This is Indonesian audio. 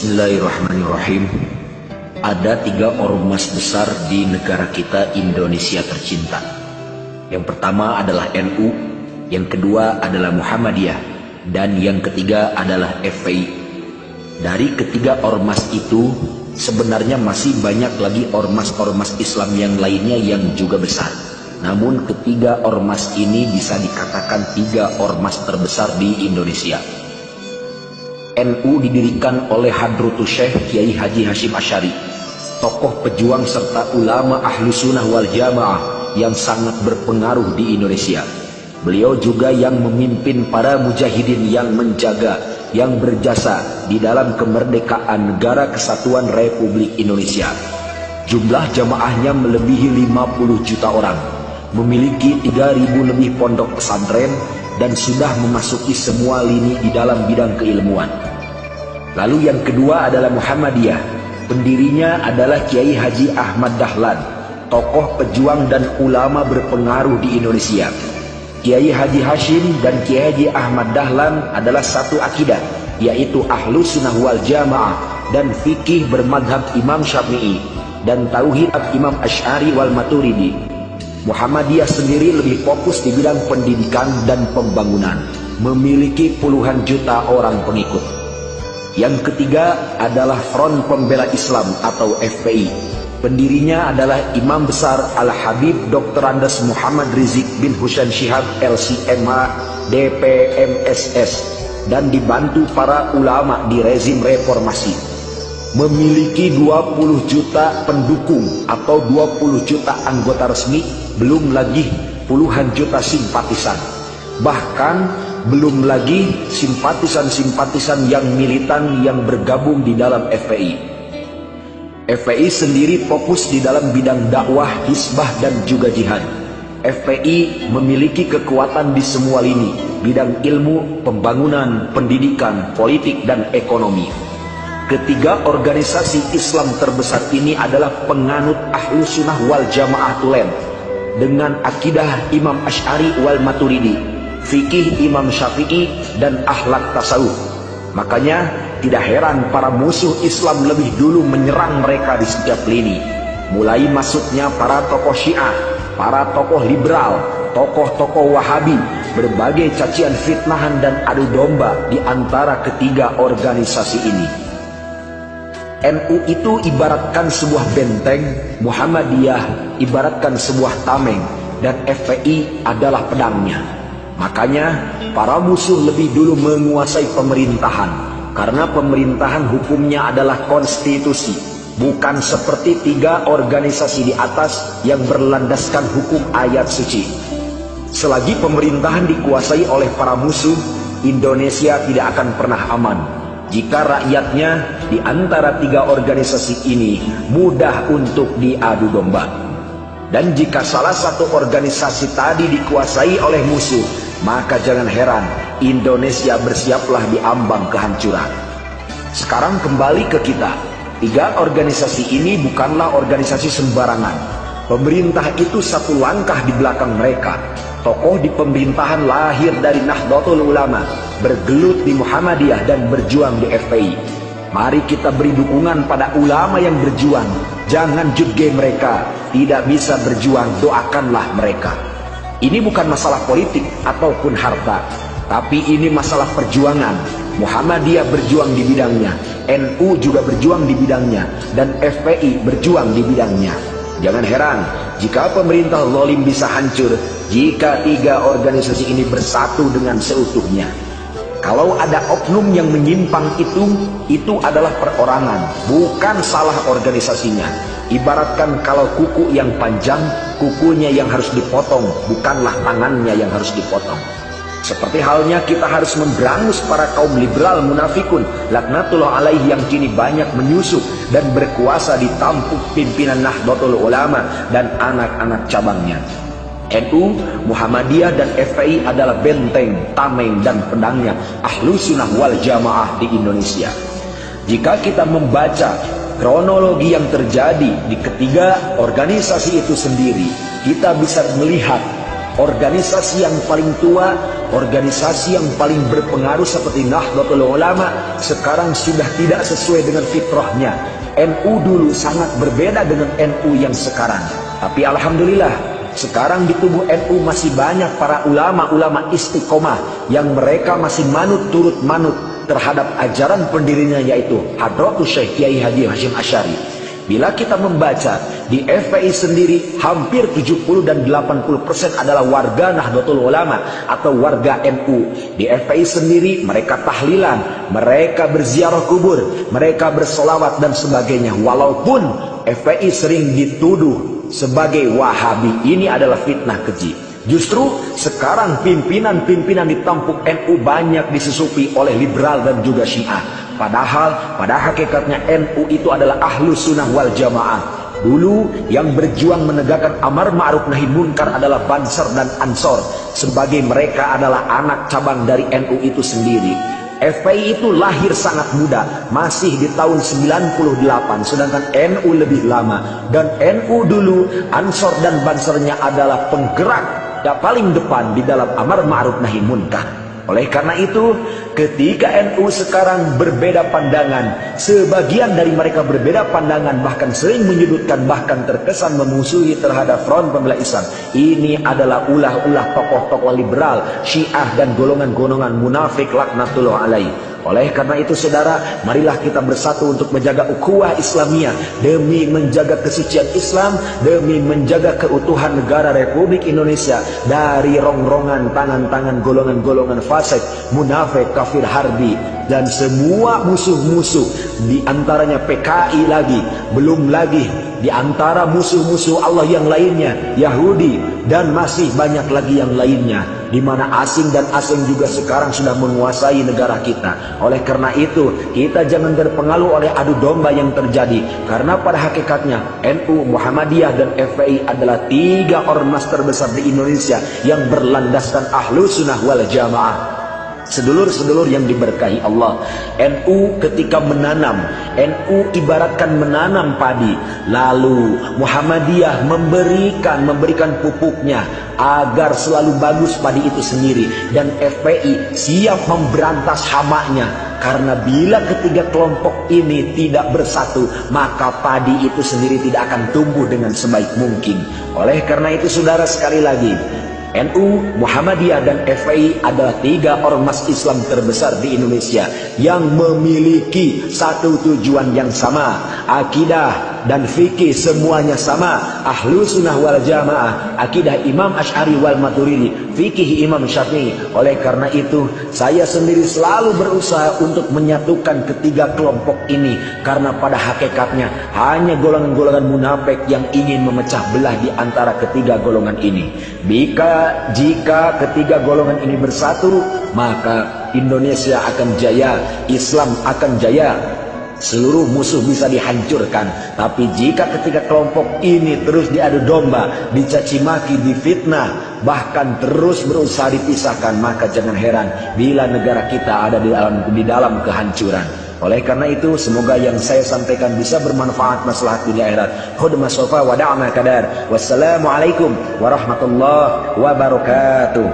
Bismillahirrahmanirrahim. Ada 3 ormas besar di negara kita Indonesia tercinta. Yang pertama adalah NU, yang kedua adalah Muhammadiyah, dan yang ketiga adalah FPI. Dari ketiga ormas itu sebenarnya masih banyak lagi ormas-ormas Islam yang lainnya yang juga besar. Namun ketiga ormas ini bisa dikatakan 3 ormas terbesar di Indonesia. NU didirikan oleh Hadratus Syekh Kiai Haji Hasyim Asy'ari, tokoh pejuang serta ulama ahlu sunnah wal jamaah yang sangat berpengaruh di Indonesia. Beliau juga yang memimpin para mujahidin yang menjaga, yang berjasa di dalam kemerdekaan Negara Kesatuan Republik Indonesia. Jumlah jamaahnya melebihi 50 juta orang, memiliki 3.000 lebih pondok pesantren, dan sudah memasuki semua lini di dalam bidang keilmuan. Lalu yang kedua adalah Muhammadiyah. Pendirinya adalah Kiai Haji Ahmad Dahlan, tokoh pejuang dan ulama berpengaruh di Indonesia. Kiai Haji Hasyim dan Kiai Haji Ahmad Dahlan adalah satu akidah, yaitu ahlu sunnah wal jamaah dan fikih bermadhab Imam Syafi'i dan tauhid Imam Asy'ari wal Maturidi. Muhammadiyah sendiri lebih fokus di bidang pendidikan dan pembangunan, memiliki puluhan juta orang pengikut. Yang ketiga adalah Front Pembela Islam atau FPI. Pendirinya adalah Imam Besar Al-Habib Dr. Andes Muhammad Rizik bin Husain Syihab LCMA DPMSS dan dibantu para ulama di rezim reformasi. Memiliki 20 juta pendukung atau 20 juta anggota resmi, belum lagi puluhan juta simpatisan. Bahkan belum lagi simpatisan-simpatisan yang militan yang bergabung di dalam FPI. FPI sendiri fokus di dalam bidang dakwah, hisbah, dan juga jihad. FPI memiliki kekuatan di semua lini, bidang ilmu, pembangunan, pendidikan, politik, dan ekonomi. Ketiga organisasi Islam terbesar ini adalah penganut ahlu sunnah wal jamaah tulen, dengan akidah Imam Asy'ari wal Maturidi, fikih Imam Syafi'i, dan akhlak tasawuf. Makanya tidak heran para musuh Islam lebih dulu menyerang mereka di setiap lini. Mulai masuknya para tokoh Syiah, para tokoh liberal, tokoh-tokoh Wahabi, berbagai cacian, fitnahan, dan adu domba di antara ketiga organisasi ini. NU itu ibaratkan sebuah benteng, Muhammadiyah ibaratkan sebuah tameng, dan FPI adalah pedangnya. Makanya para musuh lebih dulu menguasai pemerintahan, karena pemerintahan hukumnya adalah konstitusi, bukan seperti 3 organisasi di atas yang berlandaskan hukum ayat suci. Selagi pemerintahan dikuasai oleh para musuh, Indonesia tidak akan pernah aman. Jika rakyatnya di antara 3 organisasi ini mudah untuk diadu domba. Dan jika salah satu organisasi tadi dikuasai oleh musuh, maka jangan heran Indonesia bersiaplah diambang kehancuran. Sekarang kembali ke kita. 3 organisasi ini bukanlah organisasi sembarangan. Pemerintah itu satu langkah di belakang mereka. Tokoh di pemerintahan lahir dari Nahdlatul Ulama, bergelut di Muhammadiyah, dan berjuang di FPI. Mari kita beri dukungan pada ulama yang berjuang. Jangan judge mereka, tidak bisa berjuang, doakanlah mereka. Ini bukan masalah politik ataupun harta, tapi ini masalah perjuangan. Muhammadiyah berjuang di bidangnya, NU juga berjuang di bidangnya, dan FPI berjuang di bidangnya. Jangan heran jika pemerintah zalim bisa hancur jika 3 organisasi ini bersatu dengan seutuhnya. Kalau ada oknum yang menyimpang itu adalah perorangan, bukan salah organisasinya. Ibaratkan kalau kuku yang panjang, kukunya yang harus dipotong, bukanlah tangannya yang harus dipotong. Seperti halnya kita harus memberangus para kaum liberal munafikun laknatullah alaihi yang kini banyak menyusup dan berkuasa di tampuk pimpinan Nahdlatul Ulama dan anak-anak cabangnya. NU, Muhammadiyah, dan FPI adalah benteng, tameng, dan pedangnya ahlu sunnah wal jamaah di Indonesia. Jika kita membaca kronologi yang terjadi di ketiga organisasi itu sendiri, kita bisa melihat organisasi yang paling tua, organisasi yang paling berpengaruh seperti Nahdlatul Ulama sekarang sudah tidak sesuai dengan fitrahnya. NU dulu sangat berbeda dengan NU yang sekarang. Tapi alhamdulillah, sekarang di tubuh NU masih banyak para ulama-ulama istiqomah yang mereka masih turut manut terhadap ajaran pendirinya, yaitu Hadratus Syekh Kiai Haji Hashim Asy'ari. Bila kita membaca di FPI sendiri, hampir 70 dan 80% adalah warga Nahdlatul Ulama atau warga NU. Di FPI sendiri mereka tahlilan, mereka berziarah kubur, mereka bersolawat dan sebagainya. Walaupun FPI sering dituduh sebagai Wahabi, ini adalah fitnah keji. Justru sekarang pimpinan-pimpinan di tampuk NU banyak disusupi oleh liberal dan juga Syiah. Padahal pada hakikatnya NU itu adalah Ahlus Sunnah wal Jamaah. Dulu yang berjuang menegakkan amar ma'ruf nahi munkar adalah Bansar dan Ansor, sebagai mereka adalah anak cabang dari NU itu sendiri. FPI itu lahir sangat muda, masih di tahun 98, sedangkan NU lebih lama. Dan NU dulu, Ansor dan Bansarnya adalah penggerak yang paling depan di dalam amar ma'ruf nahi munkar. Oleh karena itu, ketika NU sekarang berbeda pandangan, sebagian dari mereka berbeda pandangan, bahkan sering menyudutkan, bahkan terkesan memusuhi terhadap Front Pembela Islam. Ini adalah ulah-ulah tokoh-tokoh liberal, Syiah dan golongan-golongan munafik laknatullah alaih. Oleh karena itu saudara, marilah kita bersatu untuk menjaga ukhuwah Islamiyah, demi menjaga kesucian Islam, demi menjaga keutuhan negara Republik Indonesia dari rongrongan tangan-tangan golongan-golongan fasik, munafik, kafir harbi, dan semua musuh-musuh. Di antaranya PKI lagi, belum lagi di antara musuh-musuh Allah yang lainnya, Yahudi, dan masih banyak lagi yang lainnya, di mana asing dan asing juga sekarang sudah menguasai negara kita. Oleh karena itu, kita jangan terpengaruh oleh adu domba yang terjadi, karena pada hakikatnya NU, Muhammadiyah, dan FPI adalah 3 ormas terbesar di Indonesia yang berlandaskan Ahlus Sunnah wal Jamaah. Sedulur-sedulur yang diberkahi Allah, NU ketika menanam, NU ibaratkan menanam padi, lalu Muhammadiyah memberikan pupuknya agar selalu bagus padi itu sendiri, dan FPI siap memberantas hamanya. Karena bila ketiga kelompok ini tidak bersatu, maka padi itu sendiri tidak akan tumbuh dengan sebaik mungkin. Oleh karena itu saudara, sekali lagi, NU, Muhammadiyah, dan FPI adalah 3 ormas Islam terbesar di Indonesia yang memiliki satu tujuan yang sama, akidah dan fikih semuanya sama, Ahlus Sunnah wal Jamaah, akidah Imam Asy'ari wal Maturidi, fikih Imam Syafi'i. Oleh karena itu, saya sendiri selalu berusaha untuk menyatukan ketiga kelompok ini, karena pada hakikatnya hanya golongan-golongan munafik yang ingin memecah belah di antara ketiga golongan ini. Jika ketiga golongan ini bersatu, maka Indonesia akan jaya, Islam akan jaya, seluruh musuh bisa dihancurkan. Tapi jika ketiga kelompok ini terus diadu domba, dicaci maki, difitnah, bahkan terus berusaha dipisahkan, maka jangan heran bila negara kita ada di dalam kehancuran. Oleh karena itu, semoga yang saya sampaikan bisa bermanfaat maslahat dunia akhirat. Khudmah sofa wa da'na kadar. Wassalamualaikum warahmatullahi wabarakatuh.